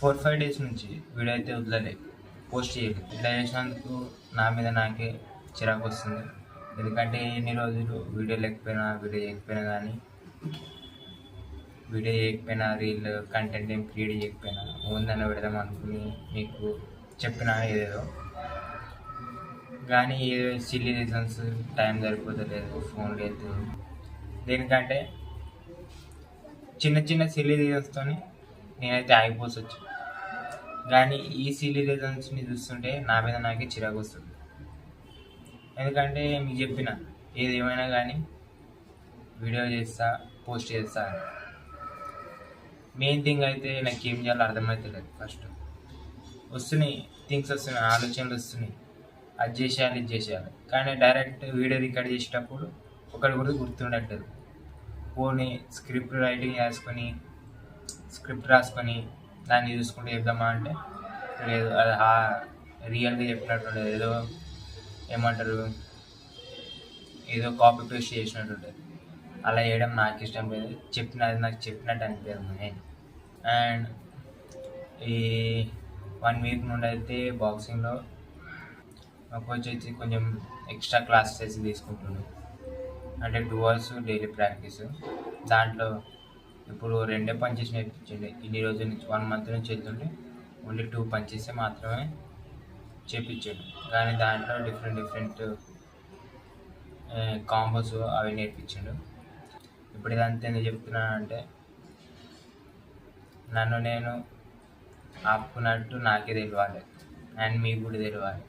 4-5 days నుంచి video అయితే వదలలే, post చేయలేదు. ఇట్లా చేసినందుకు నా మీద నాకే చిరాకు వస్తుంది. ఎందుకంటే ఎన్ని రోజులు వీడియో చేయకపోయినా రీల్ కంటెంట్ ఏం క్రియేట్ చేయకపోయినా ఉందని పెడదాం అనుకుని మీకు చెప్పిన ఏదేదో, కానీ ఏదో సిల్లీ రీజన్స్, టైం సరిపోతలేదు, ఫోన్ లేదు. దేనికంటే చిన్న చిన్న సిల్లీ రీజన్స్తో నేనైతే ఆగిపోవచ్చు. కానీ ఈ సిల్లీ రీజన్స్ని చూస్తుంటే నా మీద నాకే చిరాకు వస్తుంది. ఎందుకంటే మీకు చెప్పిన ఏది ఏమైనా కానీ వీడియో చేస్తా, పోస్ట్ చేస్తా అని. మెయిన్ థింగ్ అయితే నాకు ఏం చేయాలో అర్థమవుతలేదు. ఫస్ట్ థింగ్స్ వస్తున్నాయి, ఆలోచనలు వస్తున్నాయి, అది చేసేయాలి, ఇది చేసేయాలి. కానీ డైరెక్ట్ వీడియో రికార్డ్ చేసేటప్పుడు ఒకటి కూడా గుర్తుండట్లేదు. పోనీ స్క్రిప్ట్ రాసుకొని దాన్ని చూసుకుంటూ చెప్దామా అంటే లేదు, అది రియల్గా చెప్పినట్టు ఏదో ఏమంటారు, ఏదో కాపీ పేస్ట్ చేసినట్టు ఉంటుంది. అలా చేయడం నాకు ఇష్టం లేదు. అది నాకు చెప్పినట్టు అనిపించదు. అండ్ ఈ 1 వీక్ నుండి అయితే బాక్సింగ్లో మా కోచ్ వచ్చి కొంచెం ఎక్స్ట్రా క్లాసెస్ తీసుకుంటున్నాడు. అంటే 2 hours డైలీ ప్రాక్టీస్. దాంట్లో ఇప్పుడు 2 పంచెస్ నేర్పించండి. ఇన్ని రోజుల నుంచి 1 month నుంచి వెళ్తుంటే ఓన్లీ 2 పంచెస్ మాత్రమే చేపించాడు. కానీ దాంట్లో డిఫరెంట్ కాంబోస్ అవి నేర్పించాడు. ఇప్పుడు ఇదంతా ఎందుకు చెప్తున్నానంటే, నన్ను నేను ఆపుకున్నట్టు నాకే తెలియాలి అండ్ మీకు కూడా తెలియాలి.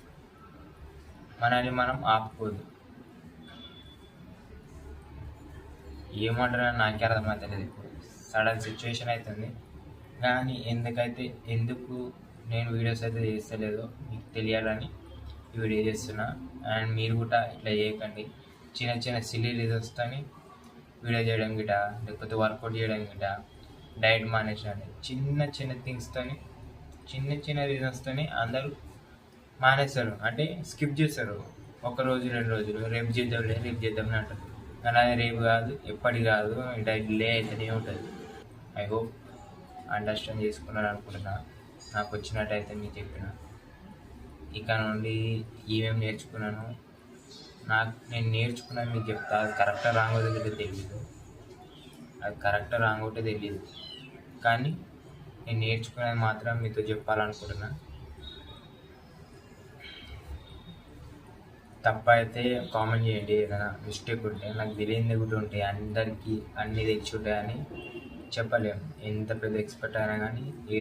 మనల్ని మనం ఆపుకోదు. ఏమంటారో నాకే అర్థమవుతలేదు. ఇప్పుడు సడన్ సిచ్యువేషన్ అవుతుంది. కానీ ఎందుకు నేను వీడియోస్ అయితే చేస్తలేదో మీకు తెలియాలని ఈ వీడియో చేస్తున్నా. అండ్ మీరు కూడా ఇట్లా చేయకండి. చిన్న సిల్లీ రీజన్స్తో వీడియో చేయడం గిట, లేకపోతే వర్కౌట్ చేయడం గిట, డైట్ మానేసండి. చిన్న థింగ్స్తో, చిన్న రీజన్స్తో అందరూ మానేస్తారు. అంటే స్కిప్ చేస్తారు. 1 రోజు 2 రోజులు, రేపు చేద్దామని అంటారు. కానీ అది రేపు కాదు, ఎప్పటి కాదు, డిలే అవుతూనే ఉంటుంది. ఐ హోప్ అండర్స్టాండ్ చేసుకున్నాను అనుకుంటున్నా. నాకు వచ్చినట్టయితే మీకు చెప్పిన. ఇక నుండి ఏమేమి నేర్చుకున్నాను, నేను నేర్చుకున్నాను మీకు చెప్తా. అది కరెక్టా రాంగ్ అవుతుందో తెలియదు. కానీ నేను నేర్చుకునేది మాత్రం మీతో చెప్పాలనుకుంటున్నా. తప్ప అయితే కామెంట్ చేయండి. ఏదైనా మిస్టేక్ ఉంటే, నాకు తెలియని కూడా ఉంటాయి. అందరికీ అన్నీ తెలిసి ఉంటాయని చెప్పలేము. ఎంత పెద్ద ఎక్స్పర్ట్ అయినా కానీ